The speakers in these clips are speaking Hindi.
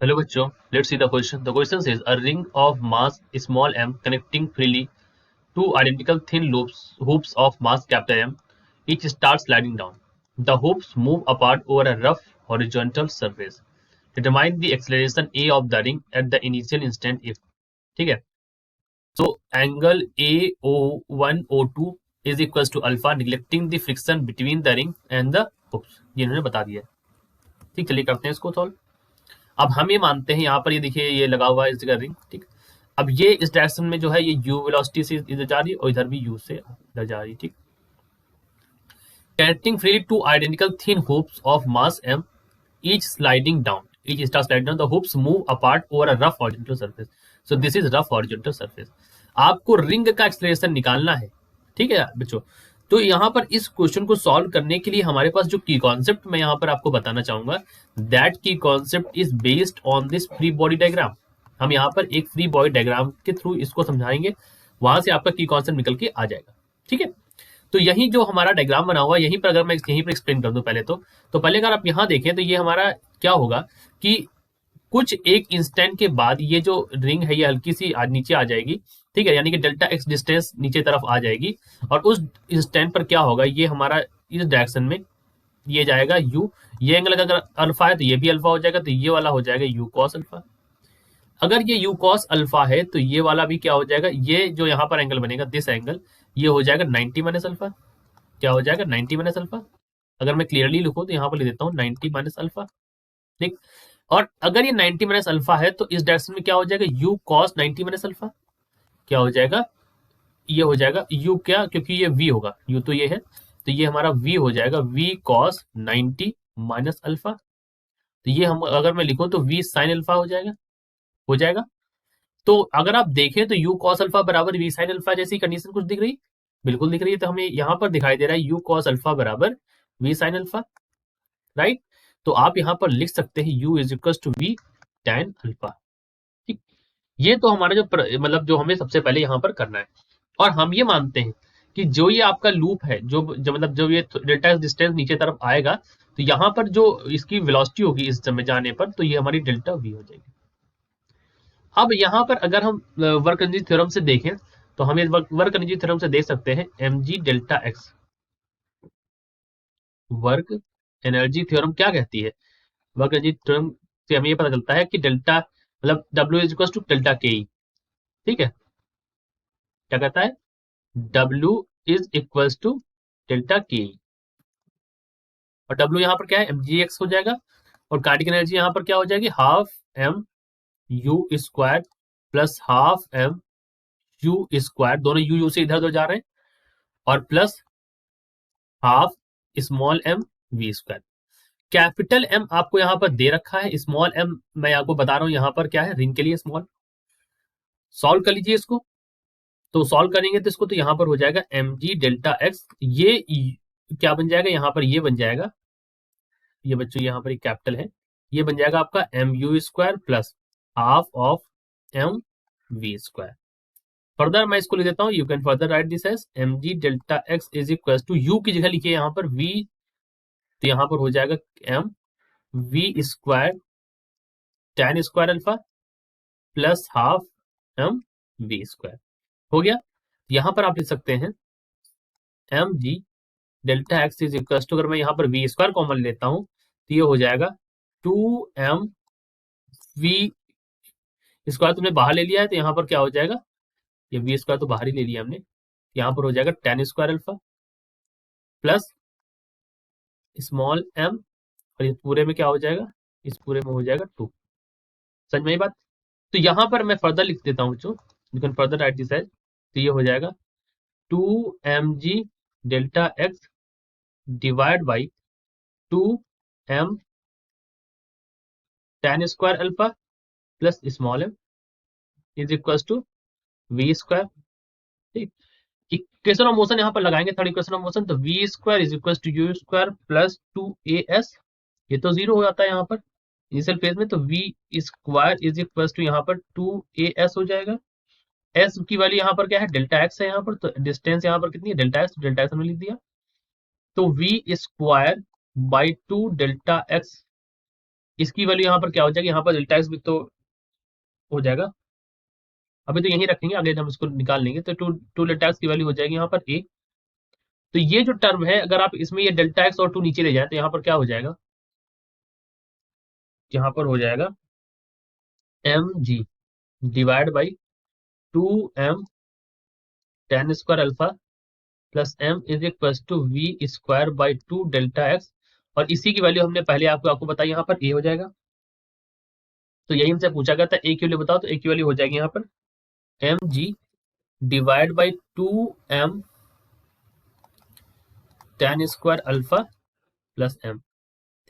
Hello बच्चों, let's see the question. The question says a ring of mass small m connecting freely two identical thin hoops of mass capital M, each starts sliding down. The hoops move apart over a rough horizontal surface. Determine the acceleration A of the ring at the initial instant if. ठीक है. So angle AO1 O2 is equals to alpha, neglecting the friction between the ring and the hoops. ये इन्होंने बता दिया. ठीक, चलिए करते हैं इसको सॉल्व. अब हम ये मानते हैं, यहाँ पर ये देखिए ये लगा हुआ है इस जगह रिंग. ठीक, अब ये इस डायरेक्शन में जो है ये u वेलोसिटी से इधर जा रही है और इधर भी u से इधर जा रही है. ठीक, connecting freely two identical thin hoops of mass m, each sliding down, each star sliding down, the hoops move apart over a rough horizontal surface. So this is rough horizontal surface. आपको रिंग का एक्सलेरेशन निकालना है. ठीक है बच्चों, तो यहाँ पर इस क्वेश्चन को सॉल्व करने के लिए हमारे पास जो की कॉन्सेप्ट मैं यहाँ पर आपको बताना चाहूंगा, दैट की concept is based on this free body diagram. हम यहाँ पर एक फ्री बॉडी डायग्राम के थ्रू इसको समझाएंगे, वहां से आपका की कॉन्सेप्ट निकल के आ जाएगा. ठीक है, तो यही जो हमारा डायग्राम बना हुआ है, यहीं पर अगर मैं यहीं पर एक्सप्लेन कर दूं पहले तो पहले अगर आप यहाँ देखें तो ये हमारा क्या होगा कि कुछ एक इंस्टेंट के बाद ये जो रिंग है ये हल्की सी नीचे आ जाएगी. ठीक है, यानी कि डेल्टा एक्स डिस्टेंस नीचे तरफ आ जाएगी और उस इंस्टेंट पर क्या होगा, ये हमारा इस डायरेक्शन में ये जाएगा u. ये एंगल अगर अल्फा है तो ये भी अल्फा हो जाएगा, तो ये वाला हो जाएगा u cos अल्फा. अगर ये u cos अल्फा है तो ये वाला भी क्या हो जाएगा, ये जो यहाँ पर एंगल बनेगा दिस एंगल, ये हो जाएगा 90 माइनस अल्फा. क्या हो जाएगा 90 माइनस अल्फा. अगर मैं क्लियरली लिखूं तो यहाँ पर लिख देता हूँ 90 माइनस अल्फा. ठीक, और अगर ये 90 माइनस अल्फा है तो इस डायरेक्शन में क्या हो जाएगा u cos 90 माइनस अल्फा. क्या हो जाएगा, ये हो जाएगा u, क्या क्योंकि ये v होगा, u तो ये है, तो ये हमारा v हो जाएगा v cos 90 माइनस अल्फा. तो ये हम अगर मैं लिखूं तो v sin अल्फा हो जाएगा. तो अगर आप देखें तो u cos अल्फा बराबर v sin अल्फा जैसी कंडीशन कुछ दिख रही, बिल्कुल दिख रही है. तो हमें यहाँ पर दिखाई दे रहा है u cos अल्फा बराबर v sin अल्फा. राइट, तो आप यहाँ पर लिख सकते हैं u इज इक्वल टू v tan अल्फा. ठीक, ये तो हमारा जो मतलब जो हमें सबसे पहले यहाँ पर करना है. और हम ये मानते हैं कि जो ये आपका लूप है, जो मतलब जब ये डेल्टा डिस्टेंस नीचे तरफ आएगा तो यहाँ पर जो इसकी वेलोसिटी होगी इस समय जाने पर, तो ये हमारी डेल्टा वी हो जाएगी. अब यहाँ पर अगर हम वर्क एनर्जी थ्योरम से देखें तो हम इस वर्क एनर्जी थ्योरम से देख सकते हैं mg delta x. Work energy theorem क्या कहती है, वर्क एनर्जी थ्योरम से हमें ये पता चलता है कि डेल्टा मतलब W is equal to delta K. ठीक है, क्या कहता है, W is equal to delta K, और W यहाँ पर क्या है mgx हो जाएगा, और काइनेटिक एनर्जी यहाँ पर क्या हो जाएगी half m u square plus half m u square, दोनों u से इधर उधर जा रहे हैं, और plus half small m v square. Capital M आपको यहाँ पर दे रखा है, स्मॉल m मैं आपको बता रहा हूँ यहाँ पर क्या है रिंग के लिए स्मॉल. सॉल्व कर लीजिए इसको, तो सॉल्व करेंगे तो इसको तो यहाँ पर हो जाएगा mg डेल्टा एक्स. ये क्या बन जाएगा, यहाँ पर ये बन जाएगा, ये बच्चों यहाँ पर एक कैपिटल है, ये बन जाएगा आपका M U square plus half of M V square. Further मैं इसको लिख देता हूँ, you can further write this as M G delta X is equal to U की जगह लिखिए यहाँ पर v, तो यहाँ पर हो जाएगा M V square tan square alpha plus half M V square. हो गया, यहाँ पर आप लिख सकते हैं M G delta X is equal to, अगर मैं यहाँ पर वी स्क्वायर कॉमन लेता हूँ तो ये हो जाएगा 2m वी स्क्वायर तुमने बाहर ले लिया है, तो यहाँ पर क्या हो जाएगा, ये वी स्क्वायर तो बाहर ही ले लिया हमने, यहाँ पर हो जाएगा tan square alpha plus small m, और इस पूरे में क्या हो जाएगा, इस पूरे में हो जाएगा 2. समझ में ये बात. तो यहाँ पर मैं फर्दर लिख देता हूँ बच्चों, you can further write this as, तो ये हो जाएगा 2mg delta X divide by 2m tan square alpha plus small m is equal to V square. ठीक, इक्वेशन ऑफ मोशन यहाँ पर लगाएंगे, थर्ड इक्वेशन ऑफ मोशन, तो V square is equal to U square plus 2as, ये तो जीरो हो जाता है यहाँ पर इनिशियल फेज में, तो V square is equal to यहाँ पर 2as हो जाएगा. एस की वैल्यू यहाँ पर क्या है, डेल्टा एक्स है यहाँ पर, तो डिस्टेंस यहाँ पर कितनी है डेल्टा एक्स, डेल्टा एक्स हमने लिख दिया, तो V square by 2 delta X इसकी वैल्यू यहाँ पर क्या हो जाएगी, यहाँ पर डेल्टा एक्स भी तो हो जाएगा, अभी तो यही रखेंगे, आगे हम इसको निकाल लेंगे। तो टू डेल्टा एक्स की वैल्यू हो जाएगी यहाँ पर ए। तो ये जो टर्म है, अगर आप इसमें ये डेल्टा एक्स और टू नीचे ले जाए तो यहाँ पर क्या हो जाएगा, यहाँ पर हो जाएगा M G divide by two M tan square alpha plus M is equal to V square by two delta X. और इसी की वैल्यू हमने पहले आपको बताई, यहाँ पर ए हो जाएगा। तो यही हमसे पूछा गया था ए की वैल्यू बताओ, तो ए की वैल्यू हो जाएगी यहाँ पर M G divide by two M tan square alpha plus M.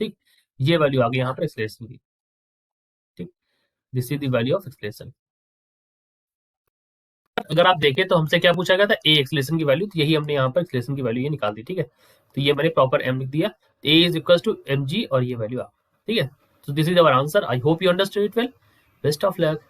ठीक, ये वैल्यू आ गई यहाँ पर एक्सलेशन की। ठीक, this is the value of acceleration. अगर आप देखें तो हमसे क्या पूछा गया था, ए एक्सलेशन की वैल्यू, तो यही हमने यहाँ पर एक्सलेशन की वैल्यू ये निकाल दी। ठीक है, तो ये मैंने प्रॉपर एम लिख दिया, A is equal to M G और ये वैल्यू आ। ठीक है, तो this is our answer. I hope you understood it well. Best of luck.